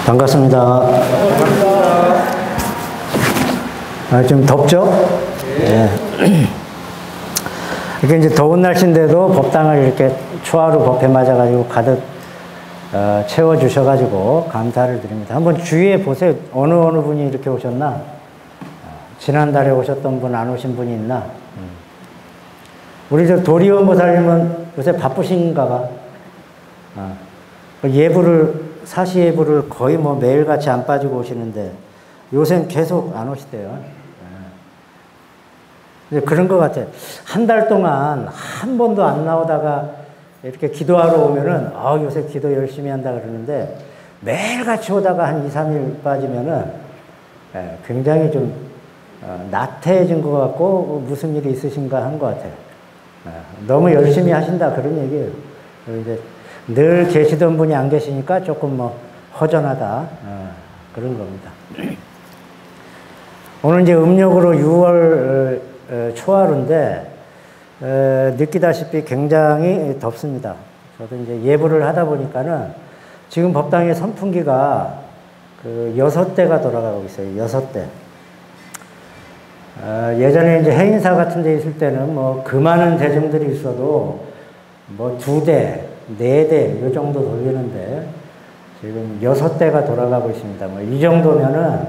반갑습니다. 좀 덥죠? 네. 이렇게 이제 더운 날씨인데도 법당을 이렇게 초하루 법회 맞아가지고 가득 채워주셔가지고 감사를 드립니다. 한번 주위에 보세요. 어느 분이 이렇게 오셨나? 지난달에 오셨던 분, 안 오신 분이 있나? 우리 저 도리원 보살님은 요새 바쁘신가 봐. 사시 예불을 거의 뭐 매일같이 안 빠지고 오시는데 요새는 계속 안 오시대요. 그런 것 같아요. 한 달 동안 한 번도 안 나오다가 이렇게 기도하러 오면은, 요새 기도 열심히 한다 그러는데, 매일같이 오다가 한 2, 3일 빠지면은, 굉장히 좀, 나태해진 것 같고, 무슨 일이 있으신가 한 것 같아요. 너무 열심히 하신다 그런 얘기예요. 이제 늘 계시던 분이 안 계시니까 조금 뭐, 허전하다. 그런 겁니다. 오늘 이제 음력으로 6월 초하루인데, 느끼다시피 굉장히 덥습니다. 저도 이제 예불을 하다 보니까는 지금 법당의 선풍기가 6대가 돌아가고 있어요. 6대. 예전에 이제 해인사 같은 데 있을 때는 뭐 그 많은 대중들이 있어도 뭐 2대, 4대 이 정도 돌리는데 지금 6대가 돌아가고 있습니다. 뭐 이 정도면은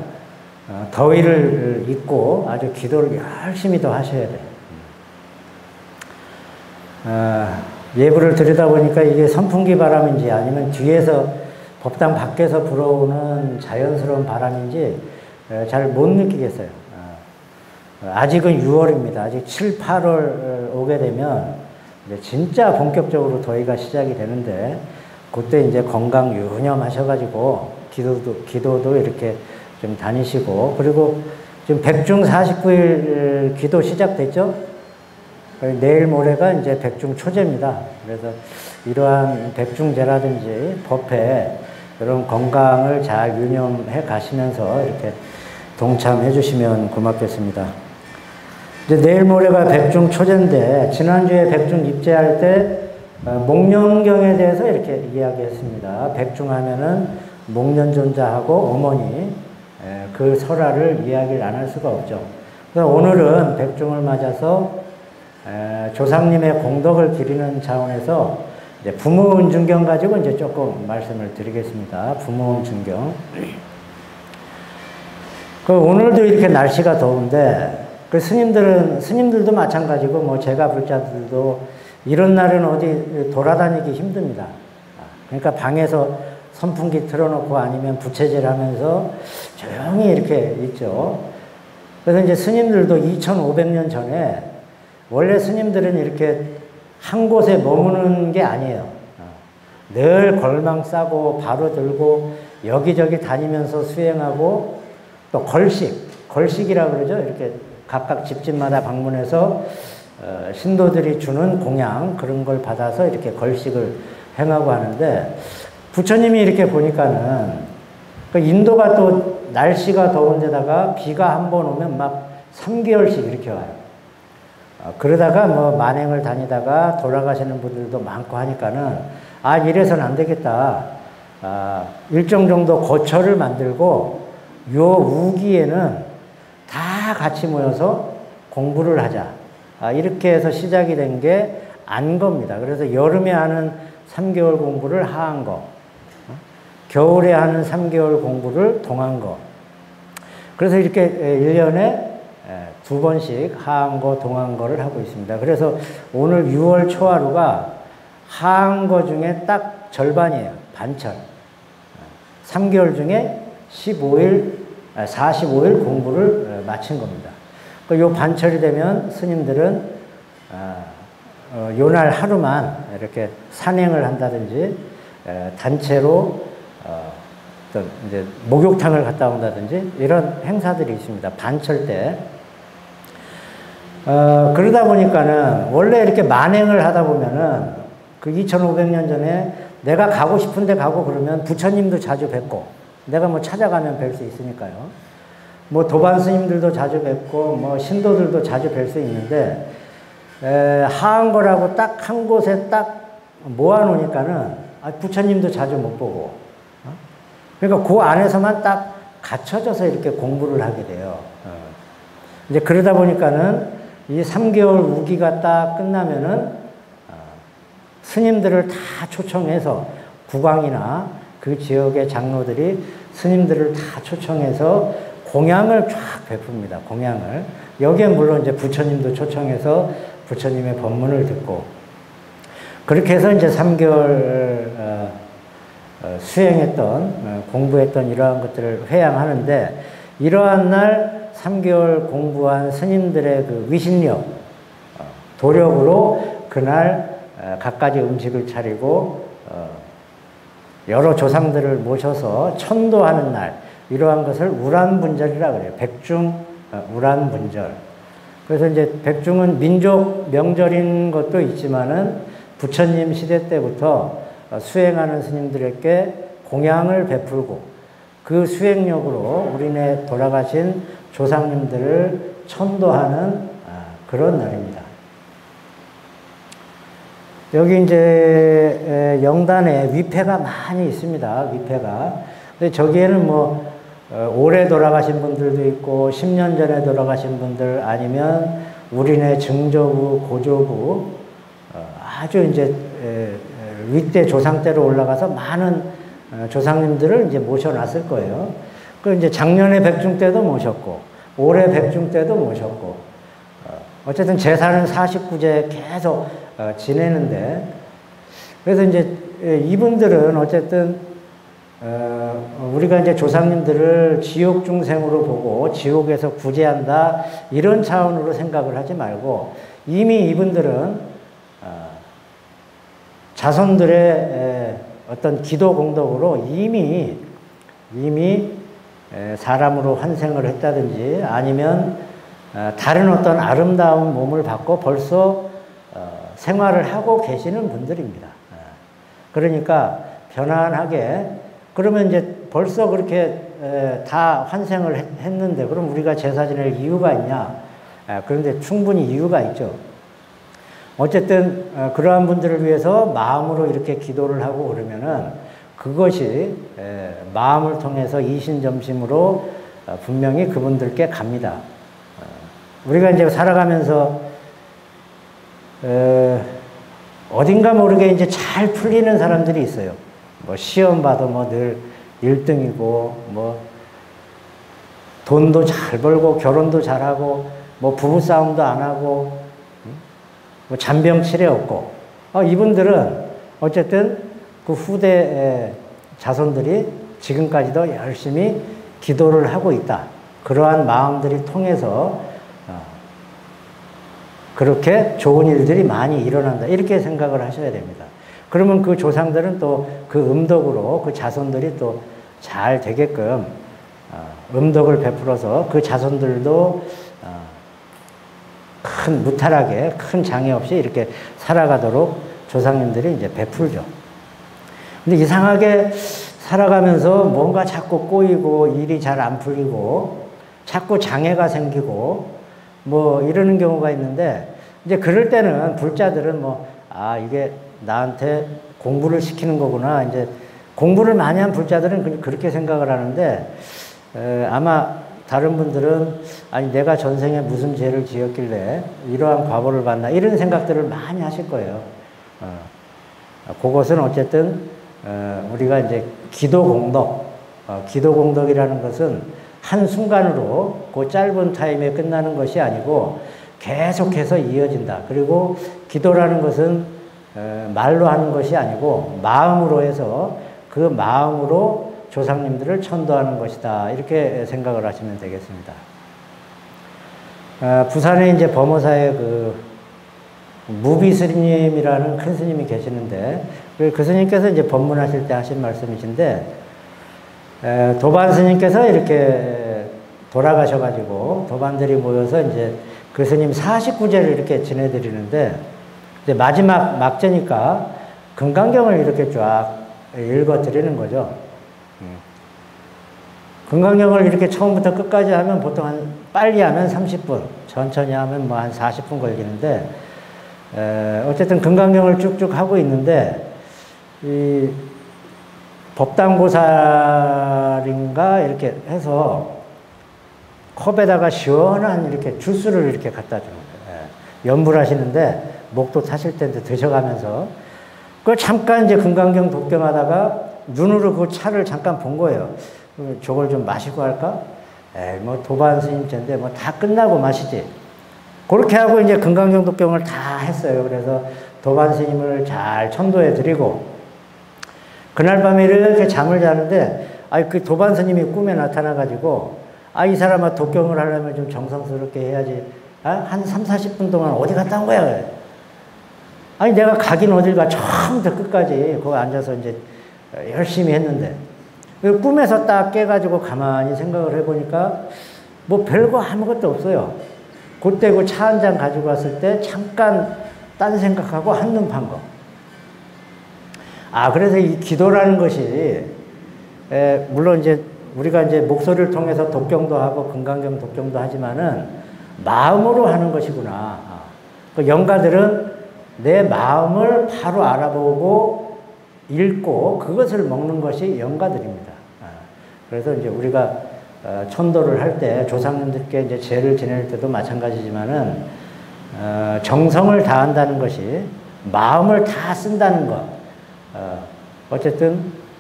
더위를 잊고 아주 기도를 열심히 더 하셔야 돼요. 예불을 드리다 보니까 이게 선풍기 바람인지 아니면 뒤에서 법당 밖에서 불어오는 자연스러운 바람인지 잘 못 느끼겠어요. 아직은 6월입니다. 아직 7, 8월 오게 되면 이제 진짜 본격적으로 더위가 시작이 되는데 그때 이제 건강 유념하셔가지고 기도도 이렇게 좀 다니시고, 그리고 지금 백중 49일 기도 시작됐죠? 내일 모레가 이제 백중 초제입니다. 그래서 이러한 백중제라든지 법회 이런 건강을 잘 유념해 가시면서 이렇게 동참해 주시면 고맙겠습니다. 이제 내일 모레가 백중 초제인데 지난주에 백중 입제할 때 목련경에 대해서 이렇게 이야기했습니다. 백중하면은 목련존자하고 어머니 그 설화를 이야기를 안 할 수가 없죠. 그래서 오늘은 백중을 맞아서 조상님의 공덕을 기리는 차원에서 이제 부모은중경 가지고 이제 조금 말씀을 드리겠습니다. 부모은중경. 오늘도 이렇게 날씨가 더운데, 스님들도 마찬가지고, 뭐 제가 불자들도 이런 날은 어디 돌아다니기 힘듭니다. 그러니까 방에서 선풍기 틀어놓고 아니면 부채질 하면서 조용히 이렇게 있죠. 그래서 이제 스님들도 2500년 전에 원래 스님들은 이렇게 한 곳에 머무는 게 아니에요. 늘 걸망 싸고 바로 들고 여기저기 다니면서 수행하고, 또 걸식이라고 그러죠. 이렇게 각각 집집마다 방문해서 신도들이 주는 공양 그런 걸 받아서 이렇게 걸식을 행하고 하는데, 부처님이 이렇게 보니까는 인도가 또 날씨가 더운데다가 비가 한 번 오면 막 3개월씩 이렇게 와요. 그러다가 뭐 만행을 다니다가 돌아가시는 분들도 많고 하니까는 이래서는 안 되겠다. 일정 정도 거처를 만들고 요 우기에는 다 같이 모여서 공부를 하자. 이렇게 해서 시작이 된 게 안거입니다. 그래서 여름에 하는 3개월 공부를 하한거, 겨울에 하는 3개월 공부를 동한거. 그래서 이렇게 1년에 2번씩 하한거, 동한거를 하고 있습니다. 그래서 오늘 6월 초하루가 하한거 중에 딱 절반이에요. 반철. 3개월 중에 45일 공부를 마친 겁니다. 요 반철이 되면 스님들은 요날 하루만 이렇게 산행을 한다든지 단체로 이제 목욕탕을 갔다 온다든지 이런 행사들이 있습니다. 반철 때. 그러다 보니까는 원래 이렇게 만행을 하다 보면은 2500년 전에 내가 가고 싶은데 가고 그러면 부처님도 자주 뵙고 내가 뭐 찾아가면 뵐 수 있으니까요. 뭐 도반 스님들도 자주 뵙고 뭐 신도들도 자주 뵐 수 있는데 하한 거라고 딱 한 곳에 딱 모아놓으니까는 부처님도 자주 못 보고 그러니까 그 안에서만 딱 갇혀져서 이렇게 공부를 하게 돼요. 이제 그러다 보니까는 이 3개월 우기가 딱 끝나면은 스님들을 다 초청해서 국왕이나 그 지역의 장로들이 스님들을 다 초청해서 공양을 쫙 베풉니다. 공양을. 여기에 물론 이제 부처님도 초청해서 부처님의 법문을 듣고 그렇게 해서 이제 3개월 수행했던 공부했던 이러한 것들을 회양하는데 이러한 날 3개월 공부한 스님들의 그 위신력, 도력으로 그날 갖가지 음식을 차리고 여러 조상들을 모셔서 천도하는 날 이러한 것을 우란분절이라고 그래요. 백중 우란분절. 그래서 이제 백중은 민족 명절인 것도 있지만은 부처님 시대 때부터 수행하는 스님들에게 공양을 베풀고 그 수행력으로 우리네 돌아가신 조상님들을 천도하는 그런 날입니다. 여기 이제 영단에 위패가 많이 있습니다. 위패가. 근데 저기에는 뭐 올해 돌아가신 분들도 있고 10년 전에 돌아가신 분들 아니면 우리네 증조부, 고조부 아주 이제 윗대 조상 때로 올라가서 많은 조상님들을 이제 모셔놨을 거예요. 그 이제 작년에 백중 때도 모셨고 올해 백중 때도 모셨고 어쨌든 제사는 49제 계속 지내는데 그래서 이제 이분들은 어쨌든 우리가 이제 조상님들을 지옥 중생으로 보고 지옥에서 구제한다 이런 차원으로 생각을 하지 말고 이미 이분들은 자손들의 어떤 기도 공덕으로 이미 사람으로 환생을 했다든지 아니면 다른 어떤 아름다운 몸을 받고 벌써 생활을 하고 계시는 분들입니다. 그러니까 편안하게 그러면 이제 벌써 그렇게 다 환생을 했는데 그럼 우리가 제사 지낼 이유가 있냐? 그런데 충분히 이유가 있죠. 어쨌든 그러한 분들을 위해서 마음으로 이렇게 기도를 하고 그러면은 그것이 마음을 통해서 이신점심으로 분명히 그분들께 갑니다. 우리가 이제 살아가면서 어딘가 모르게 이제 잘 풀리는 사람들이 있어요. 뭐 시험 봐도 뭐 늘 1등이고 뭐 돈도 잘 벌고 결혼도 잘하고 뭐 부부싸움도 안 하고 뭐 잔병 치레 없고 이분들은 어쨌든 그 후대 자손들이 지금까지도 열심히 기도를 하고 있다. 그러한 마음들이 통해서 그렇게 좋은 일들이 많이 일어난다. 이렇게 생각을 하셔야 됩니다. 그러면 그 조상들은 또 그 음덕으로 그 자손들이 또 잘 되게끔 음덕을 베풀어서 그 자손들도 큰 무탈하게 큰 장애 없이 이렇게 살아가도록 조상님들이 이제 베풀죠. 근데 이상하게 살아가면서 뭔가 자꾸 꼬이고 일이 잘 안 풀리고 자꾸 장애가 생기고 뭐 이러는 경우가 있는데 이제 그럴 때는 불자들은 이게 나한테 공부를 시키는 거구나. 이제 공부를 많이 한 불자들은 그렇게 생각을 하는데 아마 다른 분들은 아니 내가 전생에 무슨 죄를 지었길래 이러한 과보를 받나 이런 생각들을 많이 하실 거예요. 그것은 어쨌든 우리가 이제 기도 공덕이라는 것은 한 순간으로 그 짧은 타임에 끝나는 것이 아니고 계속해서 이어진다. 그리고 기도라는 것은 말로 하는 것이 아니고 마음으로 해서 그 마음으로 조상님들을 천도하는 것이다. 이렇게 생각을 하시면 되겠습니다. 부산에 이제 범어사에 그 무비 스님이라는 큰 스님이 계시는데 그 스님께서 이제 법문하실 때 하신 말씀이신데 도반 스님께서 이렇게 돌아가셔가지고 도반들이 모여서 이제 그 스님 49제를 이렇게 지내드리는데 이제 마지막 막제니까 금강경을 이렇게 쫙 읽어드리는 거죠. 금강경을 이렇게 처음부터 끝까지 하면 보통 빨리 하면 30분, 천천히 하면 뭐 한 40분 걸리는데 어쨌든 금강경을 쭉쭉 하고 있는데 이 법당고살인가 이렇게 해서 컵에다가 시원한 이렇게 주스를 이렇게 갖다 주는 거예요. 연불 하시는데 목도 타실 텐데 드셔가면서 그 잠깐 이제 금강경 독경하다가 눈으로 그 차를 잠깐 본 거예요. 저걸 좀 마시고 할까? 에이, 뭐 도반 스님 쨘데 뭐 다 끝나고 마시지. 그렇게 하고 이제 금강경 독경을 다 했어요. 그래서 도반 스님을 잘 천도해 드리고 그날 밤에 이렇게 잠을 자는데 그 도반 스님이 꿈에 나타나가지고 이 사람아 독경을 하려면 좀 정성스럽게 해야지. 한 3, 40분 동안 어디 갔다 온 거야? 아니, 내가 가긴 어딜 가. 처음부터 끝까지 거기 앉아서 이제 열심히 했는데. 꿈에서 딱 깨가지고 가만히 생각을 해보니까 뭐 별거 아무것도 없어요. 그때 그 차 한 잔 가지고 왔을 때 잠깐 딴 생각하고 한눈 판 거. 그래서 이 기도라는 것이, 물론 이제 우리가 이제 목소리를 통해서 독경도 하고 금강경 독경도 하지만은 마음으로 하는 것이구나. 그 영가들은 내 마음을 바로 알아보고 읽고 그것을 먹는 것이 영가들입니다. 그래서 이제 우리가 천도를 할 때 조상님들께 이제 제를 지낼 때도 마찬가지지만은 정성을 다한다는 것이 마음을 다 쓴다는 것. 어쨌든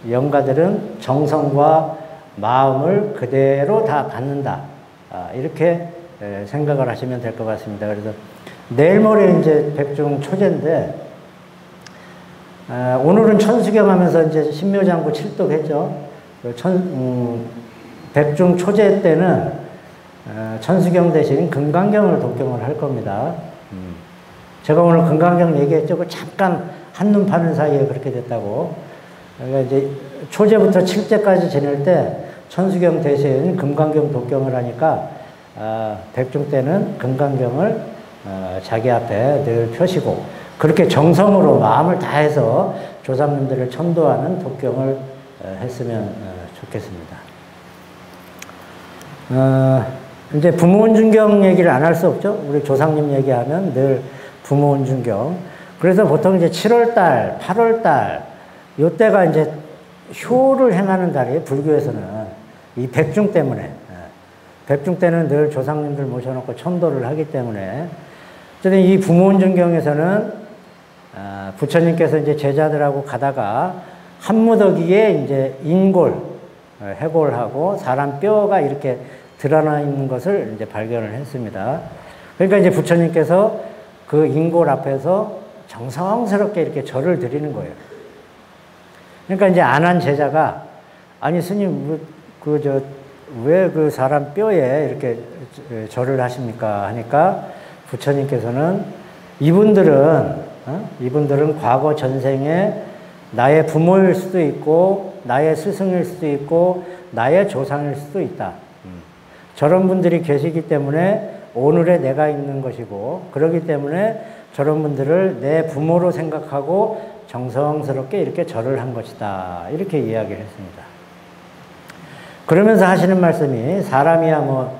영가들은 정성과 마음을 그대로 다 받는다. 이렇게 생각을 하시면 될 것 같습니다. 그래서 내일 모레 이제 백중 초제인데, 오늘은 천수경 하면서 이제 신묘장구 칠독했죠. 백중 초제 때는 천수경 대신 금강경을 독경을 할 겁니다. 제가 오늘 금강경 얘기했죠. 그 잠깐 한눈 파는 사이에 그렇게 됐다고. 그러니까 이제 초제부터 칠제까지 지낼 때 천수경 대신 금강경 독경을 하니까 백중 때는 금강경을 자기 앞에 늘 펴시고 그렇게 정성으로 마음을 다해서 조상님들을 천도하는 독경을 했으면 좋겠습니다. 이제 부모운중경 얘기를 안 할 수 없죠. 우리 조상님 얘기하면 늘 부모운중경. 그래서 보통 이제 7월달, 8월달 요때가 이제 효를 행하는 달이에요. 불교에서는 이 백중 때문에. 백중 때는 늘 조상님들 모셔놓고 천도를 하기 때문에 어쨌든 이 부모운중경에서는 부처님께서 이제 제자들하고 가다가 한무더기에 이제 인골, 해골하고 사람 뼈가 이렇게 드러나 있는 것을 이제 발견을 했습니다. 그러니까 이제 부처님께서 그 인골 앞에서 정성스럽게 이렇게 절을 드리는 거예요. 그러니까 이제 안 한 제자가 아니 스님 왜 그 사람 뼈에 이렇게 절을 하십니까? 하니까 부처님께서는 이분들은 과거 전생에 나의 부모일 수도 있고 나의 스승일 수도 있고 나의 조상일 수도 있다. 저런 분들이 계시기 때문에 오늘의 내가 있는 것이고 그렇기 때문에 저런 분들을 내 부모로 생각하고 정성스럽게 이렇게 절을 한 것이다. 이렇게 이야기를 했습니다. 그러면서 하시는 말씀이 사람이야 뭐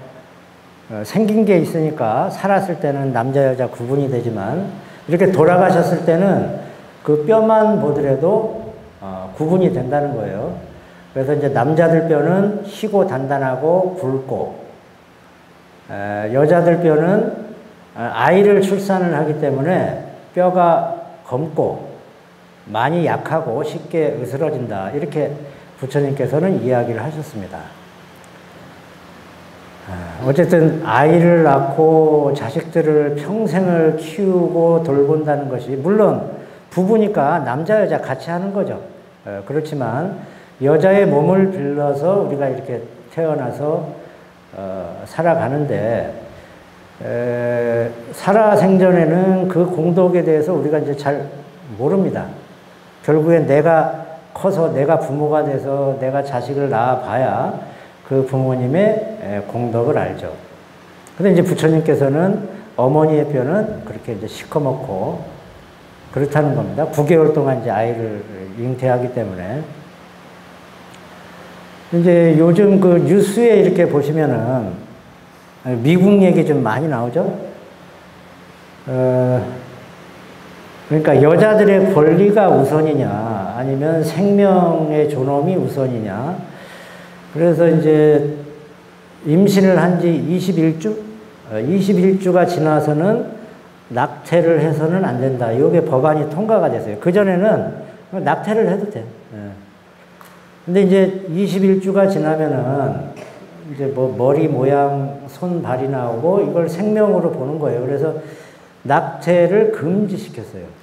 생긴 게 있으니까 살았을 때는 남자 여자 구분이 되지만 이렇게 돌아가셨을 때는 그 뼈만 보더라도 구분이 된다는 거예요. 그래서 이제 남자들 뼈는 희고 단단하고 굵고 여자들 뼈는 아이를 출산을 하기 때문에 뼈가 검고 많이 약하고 쉽게 으스러진다. 이렇게 부처님께서는 이야기를 하셨습니다. 어쨌든 아이를 낳고 자식들을 평생을 키우고 돌본다는 것이 물론 부부니까 남자 여자 같이 하는 거죠. 그렇지만 여자의 몸을 빌려서 우리가 이렇게 태어나서 살아가는데 살아생전에는 그 공덕에 대해서 우리가 이제 잘 모릅니다. 결국엔 내가 커서 내가 부모가 돼서 내가 자식을 낳아봐야 그 부모님의 공덕을 알죠. 근데 이제 부처님께서는 어머니의 뼈는 그렇게 이제 시커멓고 그렇다는 겁니다. 9개월 동안 이제 아이를 잉태하기 때문에. 이제 요즘 그 뉴스에 이렇게 보시면은 미국 얘기 좀 많이 나오죠. 그러니까 여자들의 권리가 우선이냐, 아니면 생명의 존엄이 우선이냐. 그래서 이제 임신을 한 지 21주? 21주가 지나서는 낙태를 해서는 안 된다. 이게 법안이 통과가 됐어요. 그전에는 낙태를 해도 돼. 근데 이제 21주가 지나면은 이제 뭐 머리 모양, 손, 발이 나오고 이걸 생명으로 보는 거예요. 그래서 낙태를 금지시켰어요.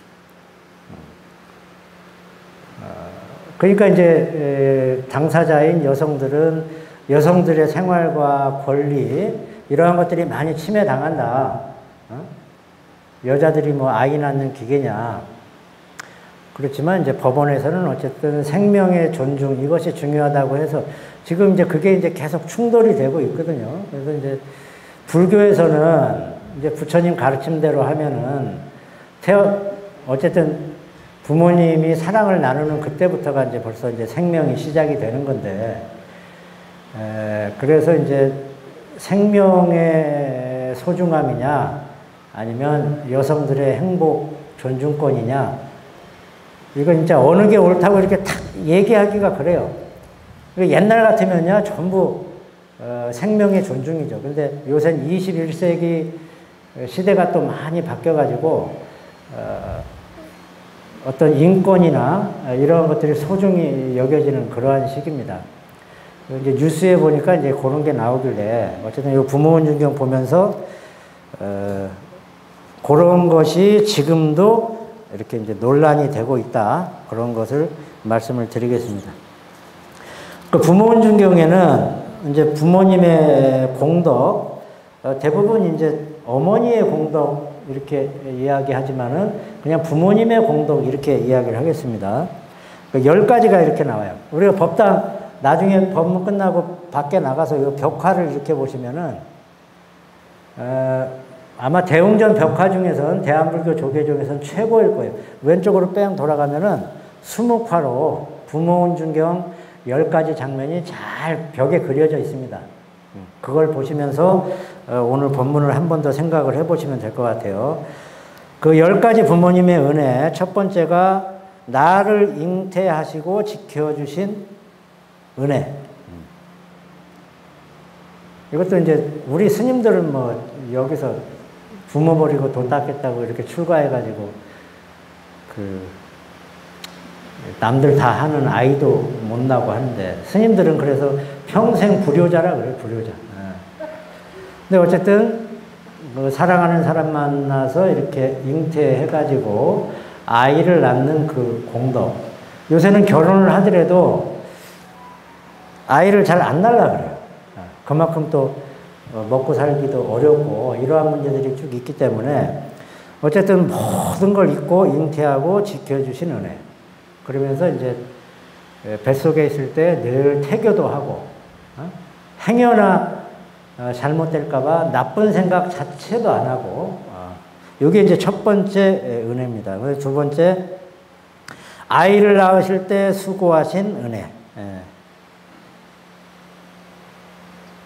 그러니까 이제 당사자인 여성들은 여성들의 생활과 권리 이러한 것들이 많이 침해당한다. 여자들이 뭐 아이 낳는 기계냐. 그렇지만 이제 법원에서는 어쨌든 생명의 존중 이것이 중요하다고 해서 지금 이제 그게 이제 계속 충돌이 되고 있거든요. 그래서 이제 불교에서는 이제 부처님 가르침대로 하면은 어쨌든 부모님이 사랑을 나누는 그때부터가 이제 벌써 이제 생명이 시작이 되는 건데, 그래서 이제 생명의 소중함이냐, 아니면 여성들의 행복 존중권이냐, 이건 진짜 어느 게 옳다고 이렇게 탁 얘기하기가 그래요. 옛날 같으면요, 전부 생명의 존중이죠. 근데 요새는 21세기 시대가 또 많이 바뀌어가지고, 어떤 인권이나 이런 것들이 소중히 여겨지는 그러한 시기입니다. 이제 뉴스에 보니까 이제 그런 게 나오길래, 어쨌든 이 부모 존중 보면서, 그런 것이 지금도 이렇게 이제 논란이 되고 있다. 그런 것을 말씀을 드리겠습니다. 그 부모 존경에는 이제 부모님의 공덕, 대부분 이제 어머니의 공덕 이렇게 이야기하지만은 그냥 부모님의 공덕 이렇게 이야기를 하겠습니다. 10가지가 이렇게 나와요. 우리가 법당 나중에 법문 끝나고 밖에 나가서 이 벽화를 이렇게 보시면은, 아마 대웅전 벽화 중에서는 대한불교 조계 중에서는 최고일 거예요. 왼쪽으로 뺑 돌아가면은 수묵화로 부모 존경 10가지 장면이 잘 벽에 그려져 있습니다. 그걸 보시면서 오늘 본문을 한 번 더 생각을 해보시면 될 것 같아요. 그 10가지 부모님의 은혜, 첫 번째가 나를 잉태하시고 지켜주신 은혜. 이것도 이제 우리 스님들은 뭐 여기서 부모 버리고 돈 닦겠다고 이렇게 출가해가지고 그 남들 다 하는 아이도 못 나고 하는데, 스님들은 그래서 평생 불효자라 그래요, 불효자. 근데 어쨌든 뭐 사랑하는 사람 만나서 이렇게 잉태해가지고 아이를 낳는 그 공덕. 요새는 결혼을 하더라도 아이를 잘 안 낳으려 그래요. 그만큼 또 먹고 살기도 어렵고 이러한 문제들이 쭉 있기 때문에 어쨌든 모든 걸 잊고 잉태하고 지켜주신 은혜. 그러면서 이제 뱃속에 있을 때 늘 태교도 하고, 행여나 잘못될까봐 나쁜 생각 자체도 안 하고, 이게 이제 첫 번째 은혜입니다. 그래서 두 번째, 아이를 낳으실 때 수고하신 은혜.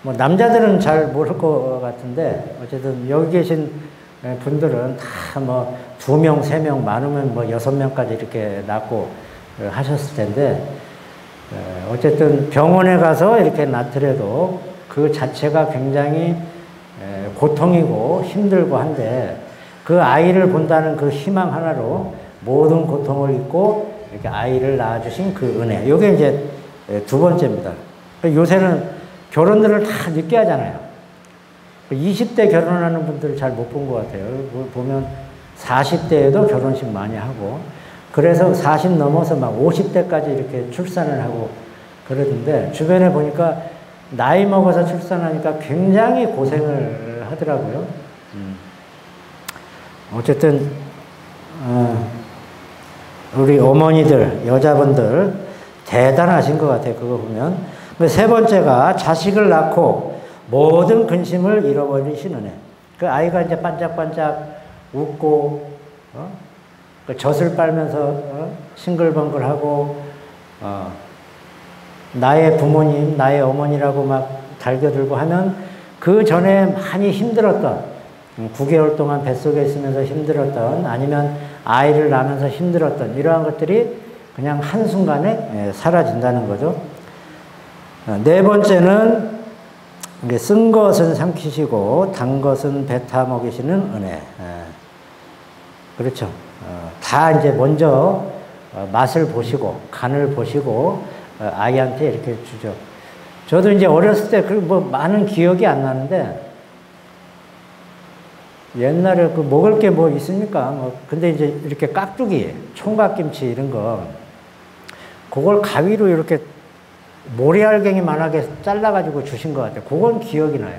뭐 남자들은 잘 모를 것 같은데 어쨌든 여기 계신 분들은 다 뭐 2명, 3명, 많으면 뭐 6명까지 이렇게 낳고 하셨을 텐데, 어쨌든 병원에 가서 이렇게 낳더라도 그 자체가 굉장히 고통이고 힘들고 한데, 그 아이를 본다는 그 희망 하나로 모든 고통을 잊고 이렇게 아이를 낳아주신 그 은혜. 이게 이제 두 번째입니다. 요새는 결혼들을 다 늦게 하잖아요. 20대 결혼하는 분들 잘 못 본 것 같아요. 보면 40대에도 결혼식 많이 하고, 그래서 40 넘어서 막 50대까지 이렇게 출산을 하고 그러던데, 주변에 보니까 나이 먹어서 출산하니까 굉장히 고생을 하더라고요. 어쨌든 우리 어머니들, 여자분들 대단하신 것 같아요. 그거 보면. 세 번째가 자식을 낳고 모든 근심을 잃어버리신 은혜. 그 아이가 이제 반짝반짝 웃고, 그 젖을 빨면서 싱글벙글하고, 나의 부모님, 나의 어머니라고 막 달겨들고 하면 그 전에 많이 힘들었던 9개월 동안 뱃속에 있으면서 힘들었던, 아니면 아이를 낳으면서 힘들었던 이러한 것들이 그냥 한순간에 사라진다는 거죠. 네 번째는 쓴 것은 삼키시고 단 것은 뱉어 먹이시는 은혜. 그렇죠. 다 이제 먼저 맛을 보시고 간을 보시고 아이한테 이렇게 주죠. 저도 이제 어렸을 때 그 뭐 많은 기억이 안 나는데, 옛날에 그 먹을 게 뭐 있습니까? 근데 이제 이렇게 깍두기, 총각김치 이런 거, 그걸 가위로 이렇게 모래알갱이만하게 잘라가지고 주신 것 같아요. 그건 기억이 나요.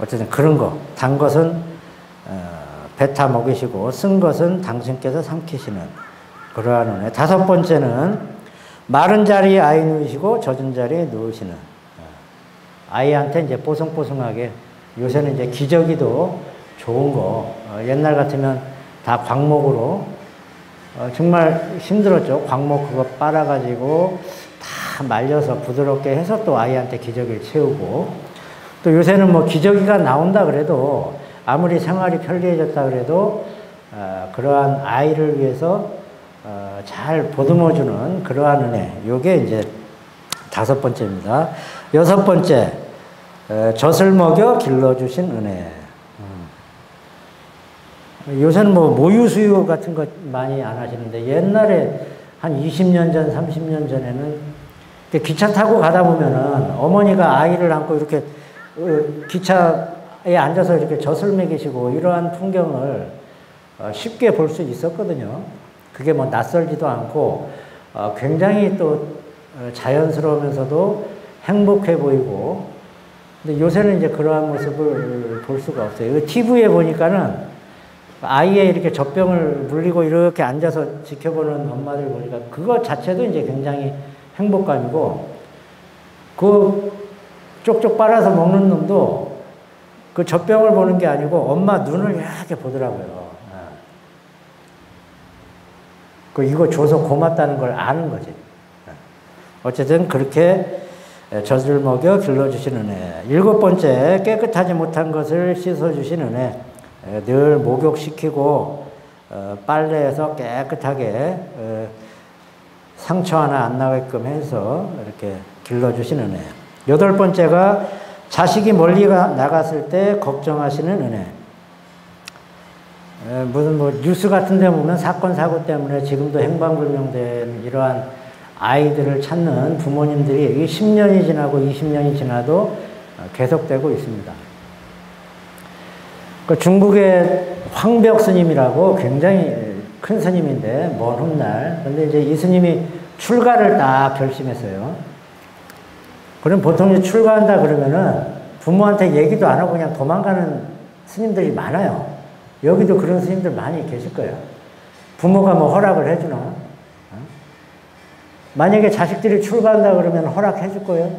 어쨌든 그런 거, 단 것은 뱉어 먹이시고 쓴 것은 당신께서 삼키시는 그러한 은혜. 다섯 번째는 마른 자리에 아이 누이시고 젖은 자리에 누우시는, 아이한테 이제 뽀송뽀송하게, 요새는 이제 기저귀도 좋은 거, 옛날 같으면 다 광목으로, 정말 힘들었죠. 광목 그거 빨아가지고 다 말려서 부드럽게 해서 또 아이한테 기저귀를 채우고, 또 요새는 뭐 기저귀가 나온다 그래도, 아무리 생활이 편리해졌다 그래도 그러한 아이를 위해서 잘 보듬어주는 그러한 은혜. 요게 이제 다섯 번째입니다. 여섯 번째, 젖을 먹여 길러주신 은혜. 요새는 뭐 모유수유 같은 것 많이 안 하시는데, 옛날에 한 20년 전, 30년 전에는 기차 타고 가다 보면은 어머니가 아이를 안고 이렇게 기차에 앉아서 이렇게 젖을 먹이시고 이러한 풍경을 쉽게 볼 수 있었거든요. 그게 뭐 낯설지도 않고 굉장히 또 자연스러우면서도 행복해 보이고, 근데 요새는 이제 그러한 모습을 볼 수가 없어요. TV에 보니까는 아이의 이렇게 젖병을 물리고 이렇게 앉아서 지켜보는 엄마들 보니까 그거 자체도 이제 굉장히 행복감이고, 그 쪽쪽 빨아서 먹는 놈도 그 젖병을 보는 게 아니고 엄마 눈을 이렇게 보더라고요. 그 이거 줘서 고맙다는 걸 아는 거지. 어쨌든 그렇게 젖을 먹여 길러주시는 은혜. 일곱 번째, 깨끗하지 못한 것을 씻어주시는 은혜. 늘 목욕시키고 빨래해서 깨끗하게 상처 하나 안 나게끔 해서 이렇게 길러주시는 은혜. 여덟 번째가 자식이 멀리 나갔을 때 걱정하시는 은혜. 무슨 뭐 뉴스 같은 데 보면 사건 사고 때문에 지금도 행방불명된 이러한 아이들을 찾는 부모님들이 10년이 지나고 20년이 지나도 계속되고 있습니다. 그 중국의 황벽 스님이라고 굉장히 큰 스님인데, 먼 훗날. 근데 이제 이 스님이 출가를 딱 결심했어요. 그럼 보통 출가한다 그러면은 부모한테 얘기도 안 하고 그냥 도망가는 스님들이 많아요. 여기도 그런 스님들 많이 계실 거예요. 부모가 뭐 허락을 해주나? 만약에 자식들이 출가한다 그러면 허락해 줄 거예요?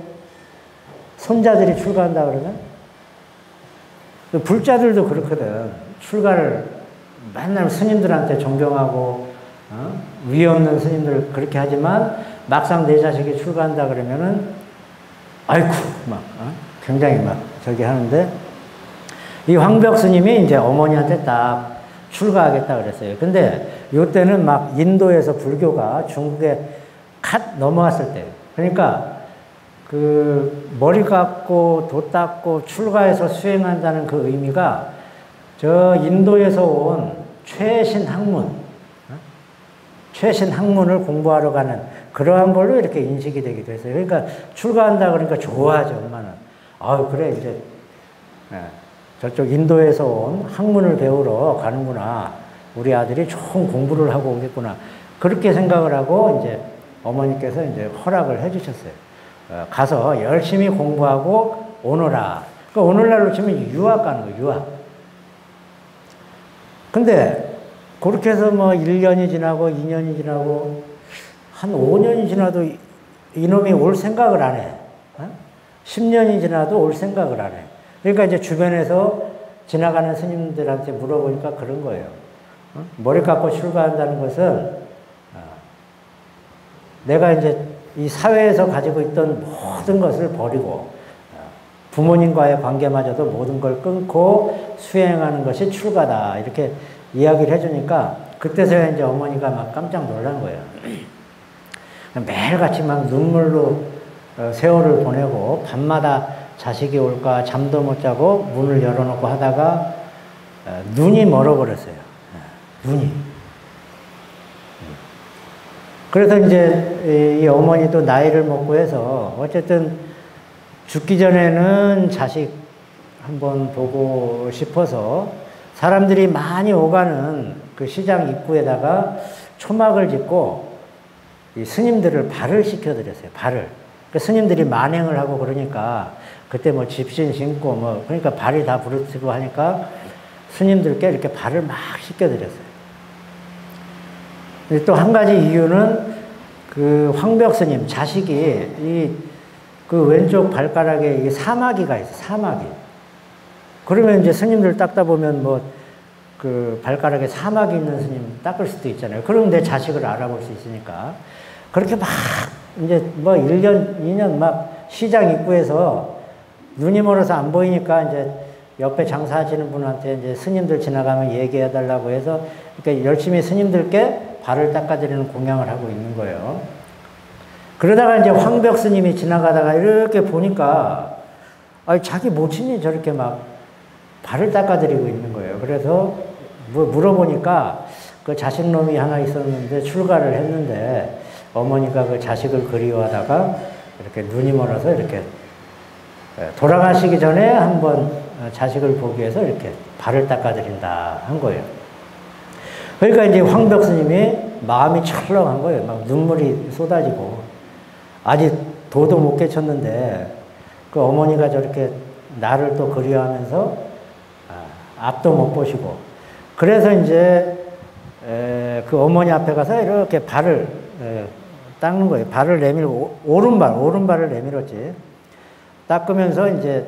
손자들이 출가한다 그러면? 불자들도 그렇거든. 출가를 맨날 스님들한테 존경하고, 위 없는 스님들 그렇게 하지만 막상 내 자식이 출가한다 그러면은 아이쿠 막 굉장히 막 저기 하는데, 이 황벽 스님이 이제 어머니한테 딱 출가하겠다 그랬어요. 근데 요때는 막 인도에서 불교가 중국에 갓 넘어왔을 때, 그러니까 그 머리 깎고 도 닦고 출가해서 수행한다는 그 의미가 저 인도에서 온 최신 학문을 공부하러 가는 그러한 걸로 이렇게 인식이 되기도 했어요. 그러니까 출가한다 그러니까 좋아하죠, 엄마는. 아유, 그래, 이제 저쪽 인도에서 온 학문을 배우러 가는구나. 우리 아들이 좋은 공부를 하고 오겠구나. 그렇게 생각을 하고 이제 어머니께서 이제 허락을 해주셨어요. 가서 열심히 공부하고 오너라. 그러니까 오늘날로 치면 유학 가는 거예요, 유학. 근데 그렇게 해서 뭐 1년이 지나고 2년이 지나고 한 5년이 지나도 이놈이 올 생각을 안 해. 10년이 지나도 올 생각을 안 해. 그러니까 이제 주변에서 지나가는 스님들한테 물어보니까 그런 거예요. 머리 깎고 출가한다는 것은 내가 이제 이 사회에서 가지고 있던 모든 것을 버리고 부모님과의 관계마저도 모든 걸 끊고 수행하는 것이 출가다. 이렇게 이야기를 해주니까 그때서야 이제 어머니가 막 깜짝 놀란 거예요. 매일같이 막 눈물로 세월을 보내고 밤마다 자식이 올까 잠도 못 자고 문을 열어놓고 하다가 눈이 멀어버렸어요. 눈이. 그래서 이제 이 어머니도 나이를 먹고 해서 어쨌든 죽기 전에는 자식 한번 보고 싶어서 사람들이 많이 오가는 그 시장 입구에다가 초막을 짓고 이 스님들을 발을 시켜드렸어요. 발을. 그 스님들이 만행을 하고 그러니까 그때 뭐 집신 신고 뭐 그러니까 발이 다 부르트고 하니까 스님들께 이렇게 발을 막 씻겨드렸어요. 또 한 가지 이유는 그 황벽 스님 자식이 그 왼쪽 발가락에 이 사마귀가 있어요. 사마귀. 그러면 이제 스님들 닦다 보면 뭐 그 발가락에 사마귀 있는 스님 닦을 수도 있잖아요. 그럼 내 자식을 알아볼 수 있으니까. 그렇게 막 이제 뭐 1년, 2년 막 시장 입구에서 눈이 멀어서 안 보이니까 이제 옆에 장사하시는 분한테 이제 스님들 지나가면 얘기해 달라고 해서 그러니까 열심히 스님들께 발을 닦아드리는 공양을 하고 있는 거예요. 그러다가 이제 황벽 스님이 지나가다가 이렇게 보니까 자기 모친이 저렇게 막 발을 닦아드리고 있는 거예요. 그래서 물어보니까 그 자식놈이 하나 있었는데 출가를 했는데 어머니가 그 자식을 그리워하다가 이렇게 눈이 멀어서 이렇게 돌아가시기 전에 한번 자식을 보기 위해서 이렇게 발을 닦아드린다 한 거예요. 그러니까 이제 황벽 스님이 마음이 철렁한 거예요. 막 눈물이 쏟아지고 아직 도도 못 깨쳤는데 그 어머니가 저렇게 나를 또 그리워하면서 앞도 못 보시고 그래서 이제 그 어머니 앞에 가서 이렇게 발을 닦는 거예요. 발을 내밀고 오른발을 내밀었지. 닦으면서 이제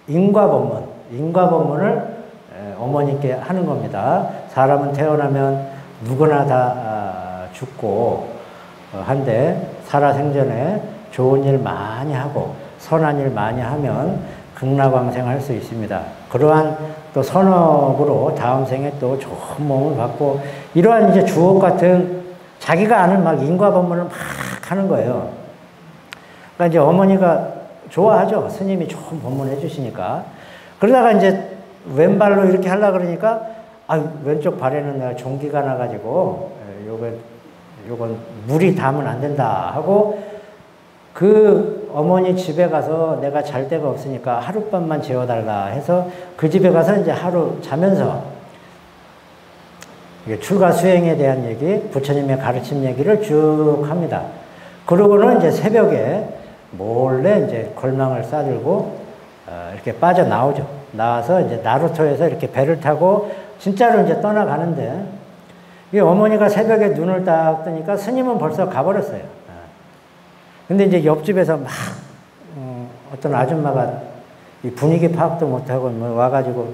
인과법문을 어머니께 하는 겁니다. 사람은 태어나면 누구나 다 죽고 한데 살아생전에 좋은 일 많이 하고 선한 일 많이 하면 극락왕생할 수 있습니다. 그러한 또 선업으로 다음 생에 또 좋은 몸을 받고 이러한 이제 주옥 같은 자기가 아는 막 인과법문을 막 하는 거예요. 그러니까 이제 어머니가 좋아하죠. 스님이 좋은 법문 해주시니까. 그러다가 이제 왼발로 이렇게 하려고 그러니까 왼쪽 발에는 내가 종기가 나가지고 요건 물이 닿으면 안 된다 하고 그 어머니 집에 가서 내가 잘 데가 없으니까 하룻밤만 재워달라 해서 그 집에 가서 이제 하루 자면서 출가 수행에 대한 얘기, 부처님의 가르침 얘기를 쭉 합니다. 그러고는 이제 새벽에 몰래 이제 걸망을 싸들고 이렇게 빠져나오죠. 나와서 이제 나루토에서 이렇게 배를 타고 진짜로 이제 떠나가는데 이 어머니가 새벽에 눈을 딱 뜨니까 스님은 벌써 가버렸어요. 근데 이제 옆집에서 막 어떤 아줌마가 이 분위기 파악도 못하고 뭐 와가지고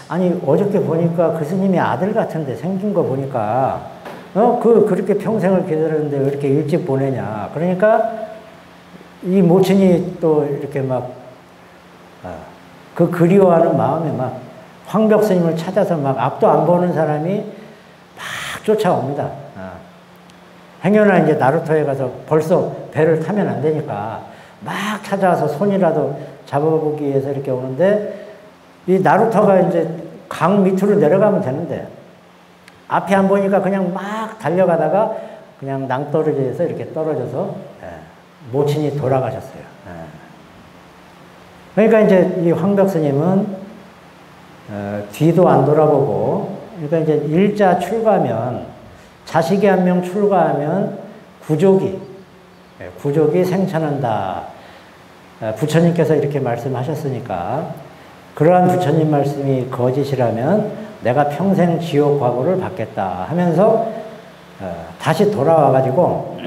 아니 어저께 보니까 그 스님이 아들 같은데 생긴 거 보니까 그렇게 평생을 기다렸는데 왜 이렇게 일찍 보내냐. 그러니까 이 모친이 또 이렇게 막 그 그리워하는 마음에 막 황벽 스님을 찾아서 막 앞도 안 보는 사람이 막 쫓아옵니다. 행여나 이제 나루토에 가서 벌써 배를 타면 안 되니까 막 찾아와서 손이라도 잡아보기 위해서 이렇게 오는데 이 나루토가 이제 강 밑으로 내려가면 되는데 앞이 안 보니까 그냥 막 달려가다가 그냥 낭떠러지에서 이렇게 떨어져서 모친이 돌아가셨어요. 그러니까 이제 이 황벽 스님은 뒤도 안 돌아보고 그러니까 이제 일자 출가면 자식이 한 명 출가하면 구족이 생천한다. 부처님께서 이렇게 말씀하셨으니까 그러한 부처님 말씀이 거짓이라면 내가 평생 지옥 과보를 받겠다 하면서 다시 돌아와가지고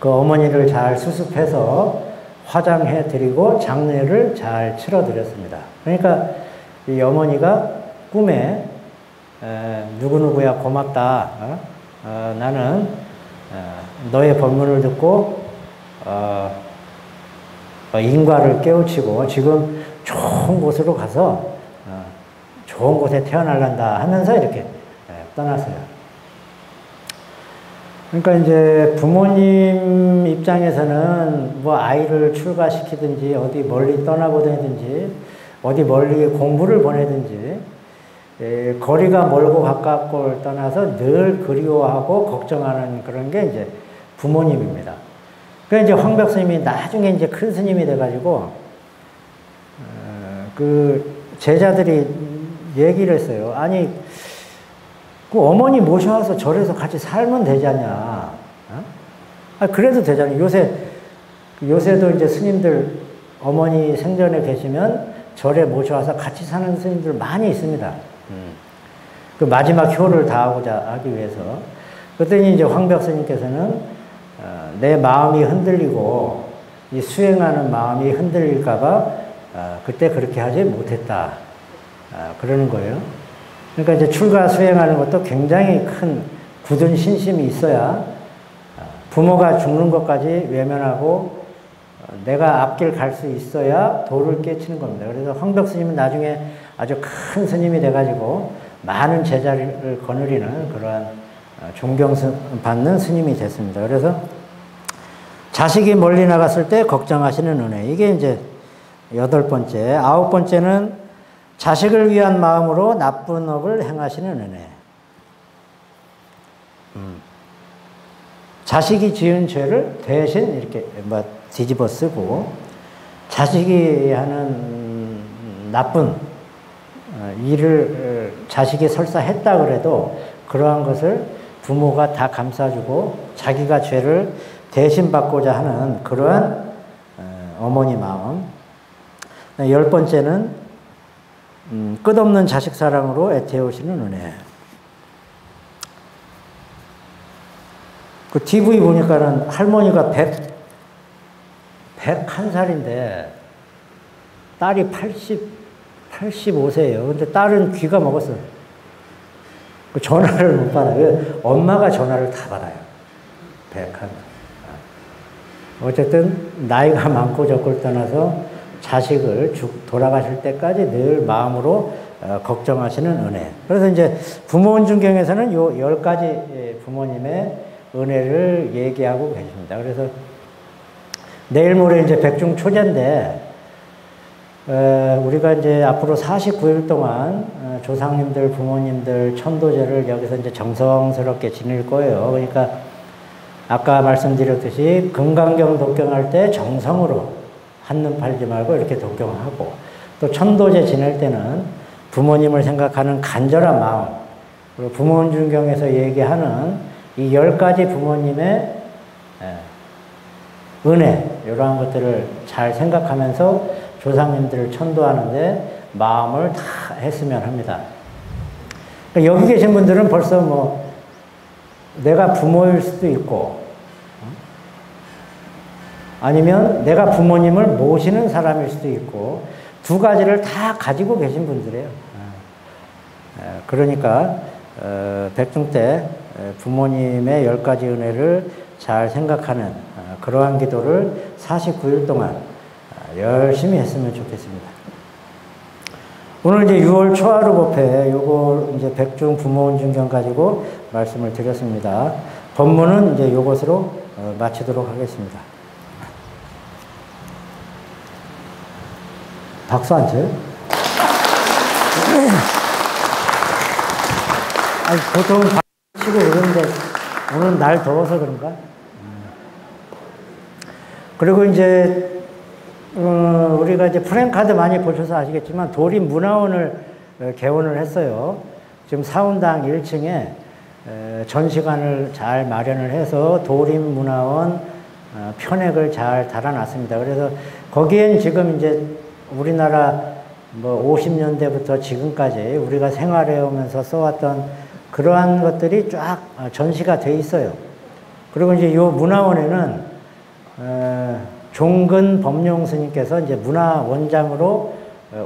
그 어머니를 잘 수습해서 화장해 드리고 장례를 잘 치러 드렸습니다. 그러니까 이 어머니가 꿈에 누구누구야 고맙다. 나는 너의 법문을 듣고 인과를 깨우치고 지금 좋은 곳으로 가서 좋은 곳에 태어날란다 하면서 이렇게 떠났어요. 그러니까 이제 부모님 입장에서는 뭐 아이를 출가시키든지 어디 멀리 떠나보내든지 어디 멀리 공부를 보내든지 거리가 멀고 가깝고를 떠나서 늘 그리워하고 걱정하는 그런 게 이제 부모님입니다. 그래서 이제 황벽 스님이 나중에 이제 큰 스님이 돼가지고 그 제자들이 얘기를 했어요. 아니 그 어머니 모셔와서 절에서 같이 살면 되지 않냐? 어? 아, 그래도 되잖아요. 요새도 이제 스님들 어머니 생전에 계시면 절에 모셔와서 같이 사는 스님들 많이 있습니다. 그 마지막 효를 다하고자 하기 위해서. 그랬더니 이제 황벽 스님께서는 내 마음이 흔들리고 이 수행하는 마음이 흔들릴까봐 그때 그렇게 하지 못했다. 그러는 거예요. 그러니까 이제 출가 수행하는 것도 굉장히 큰 굳은 신심이 있어야 부모가 죽는 것까지 외면하고 내가 앞길 갈 수 있어야 도를 깨치는 겁니다. 그래서 황벽 스님은 나중에 아주 큰 스님이 돼가지고 많은 제자를 거느리는 그러한 존경받는 스님이 됐습니다. 그래서 자식이 멀리 나갔을 때 걱정하시는 은혜. 이게 이제 8번째. 9번째는 자식을 위한 마음으로 나쁜 업을 행하시는 은혜. 자식이 지은 죄를 대신 이렇게 뭐 뒤집어 쓰고 자식이 하는 나쁜 일을 자식이 설사 했다 그래도 그러한 것을 부모가 다 감싸주고 자기가 죄를 대신 받고자 하는 그러한 어머니 마음. 10번째는 끝없는 자식 사랑으로 애태우시는 은혜. 그 TV 보니까는 할머니가 101살인데 딸이 85세예요. 근데 딸은 귀가 먹었어요. 그 전화를 못 받아요. 엄마가 전화를 다 받아요. 101. 어쨌든 나이가 많고 적고를 떠나서 자식을 돌아가실 때까지 늘 마음으로 걱정하시는 은혜. 그래서 이제 부모원 중경에서는 요 10가지 부모님의 은혜를 얘기하고 계십니다. 그래서 내일 모레 이제 백중 초제인데 우리가 이제 앞으로 49일 동안 조상님들, 부모님들 천도제를 여기서 이제 정성스럽게 지낼 거예요. 그러니까 아까 말씀드렸듯이 금강경 독경할 때 정성으로 한눈 팔지 말고 이렇게 독경하고 또 천도제 지낼 때는 부모님을 생각하는 간절한 마음 그리고 부모원 중경에서 얘기하는 이 10가지 부모님의 은혜 이러한 것들을 잘 생각하면서 조상님들을 천도하는데 마음을 다 했으면 합니다. 그러니까 여기 계신 분들은 벌써 뭐 내가 부모일 수도 있고 아니면 내가 부모님을 모시는 사람일 수도 있고 두 가지를 다 가지고 계신 분들이에요. 그러니까 백중 때 부모님의 10가지 은혜를 잘 생각하는 그러한 기도를 49일 동안 열심히 했으면 좋겠습니다. 오늘 이제 6월 초하루 법회 요거 이제 백중 부모원 중경 가지고 말씀을 드렸습니다. 법문은 이제 요것으로 마치도록 하겠습니다. 박수 안 쳐요? 아니, 보통은 박수 치고 그러는데 오늘 날 더워서 그런가? 그리고 이제 우리가 이제 프랭카드 많이 보셔서 아시겠지만 도림 문화원을 개원을 했어요. 지금 사운당 1층에 전시관을 잘 마련을 해서 도림 문화원 편액을 잘 달아놨습니다. 그래서 거기엔 지금 이제 우리나라 뭐 50년대부터 지금까지 우리가 생활해 오면서 써왔던 그러한 것들이 쫙 전시가 돼 있어요. 그리고 이제 이 문화원에는 종근 법룡 스님께서 이제 문화원장으로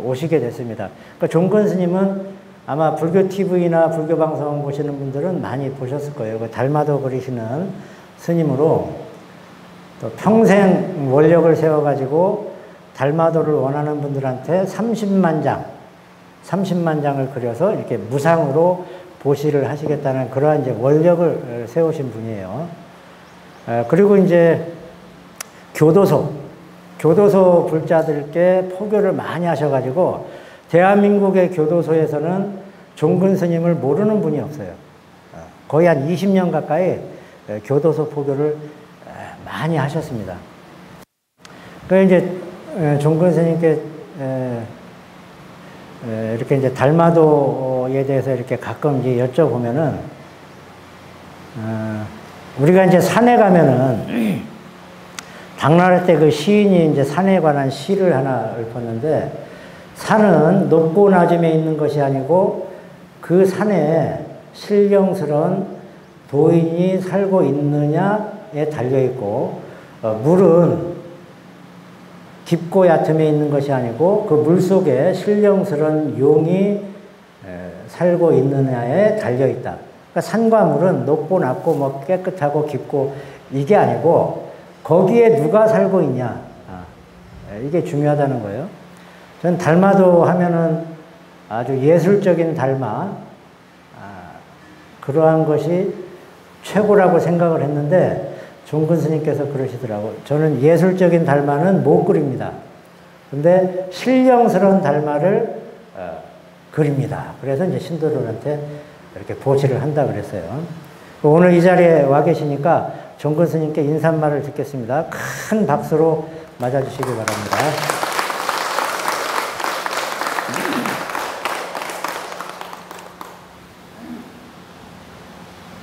오시게 됐습니다. 그러니까 종근 스님은 아마 불교 TV나 불교 방송 보시는 분들은 많이 보셨을 거예요. 그 달마도 그리시는 스님으로 또 평생 원력을 세워가지고 달마도를 원하는 분들한테 30만 장을 그려서 이렇게 무상으로 보시를 하시겠다는 그러한 이제 원력을 세우신 분이에요. 그리고 이제 교도소 불자들께 포교를 많이 하셔가지고 대한민국의 교도소에서는 종근 스님을 모르는 분이 없어요. 거의 한 20년 가까이 교도소 포교를 많이 하셨습니다. 그 이제 종근 스님께 이렇게 이제 달마도에 대해서 이렇게 가끔 이제 여쭤보면은 우리가 이제 산에 가면은 당나라 때 그 시인이 이제 산에 관한 시를 하나 읊었는데 산은 높고 낮음에 있는 것이 아니고 그 산에 신령스러운 도인이 살고 있느냐에 달려있고 물은 깊고 얕음에 있는 것이 아니고 그 물속에 신령스러운 용이 살고 있느냐에 달려있다. 그러니까 산과 물은 높고 낮고 뭐 깨끗하고 깊고 이게 아니고 거기에 누가 살고 있냐. 이게 중요하다는 거예요. 전 달마도 하면은 아주 예술적인 달마, 그러한 것이 최고라고 생각을 했는데 종근 스님께서 그러시더라고요. 저는 예술적인 달마는 못 그립니다. 근데 신령스러운 달마를 그립니다. 그래서 이제 신도들한테 이렇게 보시를 한다 그랬어요. 오늘 이 자리에 와 계시니까 종근 스님께 인사말을 듣겠습니다. 큰 박수로 맞아주시기 바랍니다.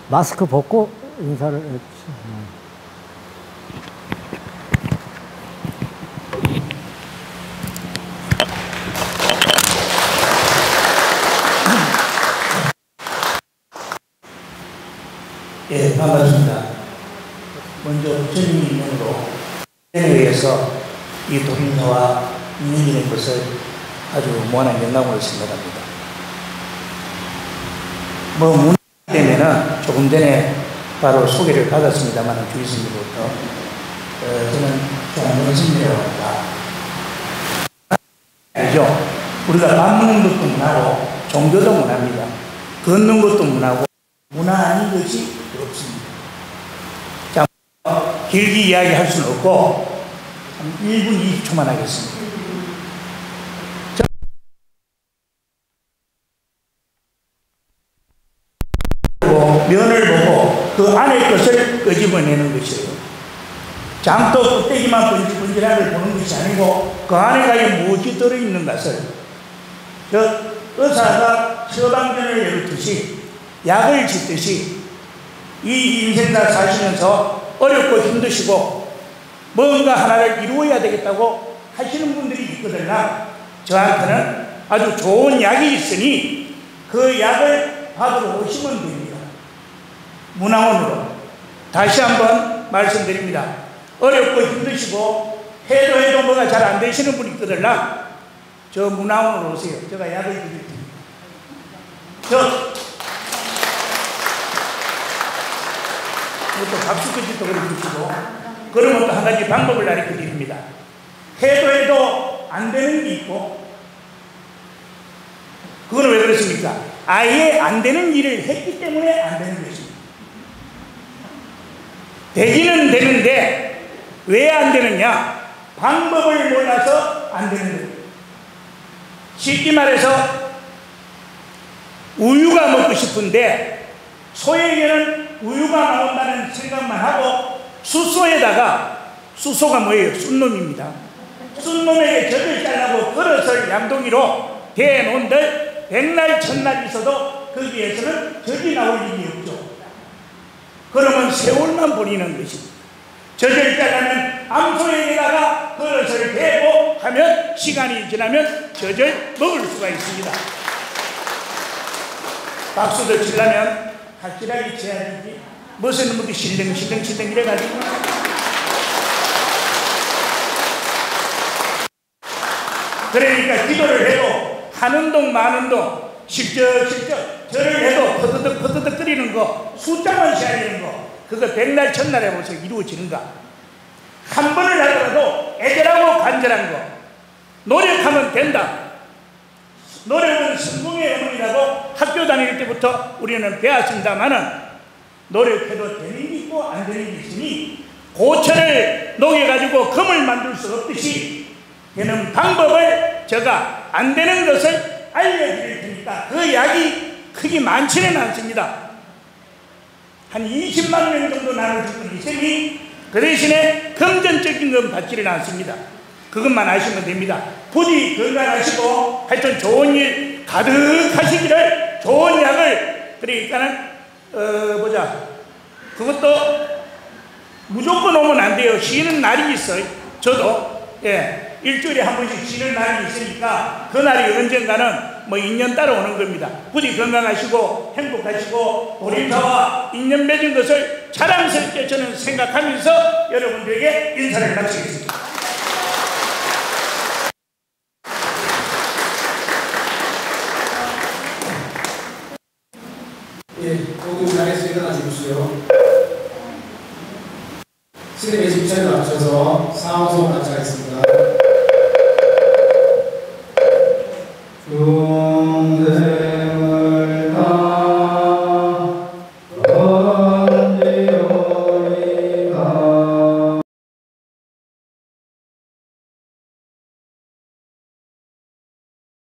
마스크 벗고 인사를 해주세요. 예, 반갑습니다. 먼저 부처님의 인연으로 의해서 이 도민사와 인연이 된 것을 아주 무한한 영광으로 생각합니다. 문화 때문에는 조금 전에 바로 소개를 받았습니다만 주의스님으로부터 저는 조원근 스님이라고 합니다. 알죠? 우리가 밥 먹는 것도 문화고 종교도 문화입니다. 걷는 것도 문화고 문화 아닌 것이 없습니다. 자, 길게 이야기할 수는 없고 1분 20초만 하겠습니다. 면을 보고 그 안의 것을 끄집어내는 것이에요. 장도 껍데기만 번질번질한 걸 보는 것이 아니고 그 안에 과연 무엇이 들어있는 것을 의사가 처방전을 내놓듯이 약을 짓듯이 이 인생사 사시면서 어렵고 힘드시고 뭔가 하나를 이루어야 되겠다고 하시는 분들이 있거든요. 저한테는 아주 좋은 약이 있으니 그 약을 받으러 오시면 됩니다. 문화원으로 다시 한번 말씀드립니다. 어렵고 힘드시고 해도 뭐가 잘 안 되시는 분이 있거든요. 저 문화원으로 오세요. 제가 약을 드릴 테니까. 이것도 박수까지 또 그려주시고 그러면 또 한 가지 방법을 가르쳐 드립니다. 해도 안 되는 게 있고 그거는 왜 그렇습니까? 아예 안 되는 일을 했기 때문에 안 되는 것입니다. 되기는 되는데 왜 안 되느냐? 방법을 몰라서 안 되는 거예요. 쉽게 말해서 우유가 먹고 싶은데 소에게는 우유가 나온다는 생각만 하고 수소가 뭐예요? 순놈입니다. 순놈에게 젖을 잘라고 그릇을 양동이로 대놓은들 백날 천날 있어도 거기에서는 젖이 나올 일이 없죠. 그러면 세월만 버리는 것입니다. 젖을 잘라면 암소에다가 그릇을 대고 하면 시간이 지나면 젖을 먹을 수가 있습니다. 박수도 치려면 확실하게 쳐야 되지. 무슨 뭐 실렁실렁 이래가지고. 그러니까 기도를 해도 하는 동 마는 동 실적 절을 해도 퍼드득 끓이는 거 숫자만 세야 되는 거 그거 백날 천날 해보세요. 이루어지는가. 한 번을 하더라도 애절하고 간절한 거 노력하면 된다. 노력은 성공의 어머니라고 학교 다닐 때부터 우리는 배웠습니다만은 노력해도 되는 게 있고 안 되는 게 있으니 고철을 녹여가지고 금을 만들 수 없듯이 되는 방법을 제가 안 되는 것을 알려드릴 테니까 그 약이 크게 많지는 않습니다. 한 20만 명 정도 나눠줄 건 있으니 그 대신에 금전적인 건 받지는 않습니다. 그것만 아시면 됩니다. 부디 건강하시고 하여튼 좋은 일 가득하시기를 좋은 약을 그러니까는 그것도 무조건 오면 안 돼요. 쉬는 날이 있어요. 저도 일주일에 한 번씩 쉬는 날이 있으니까 그 날이 언젠가는 뭐 인연 따라 오는 겁니다. 부디 건강하시고 행복하시고 보림사와 인연 맺은 것을 자랑스럽게 저는 생각하면서 여러분들에게 인사를 마치겠습니다. 예, 모두 자리에서 일어나 주십시오. 스님의 집차를 맞춰서 상호송 같이 하겠습니다.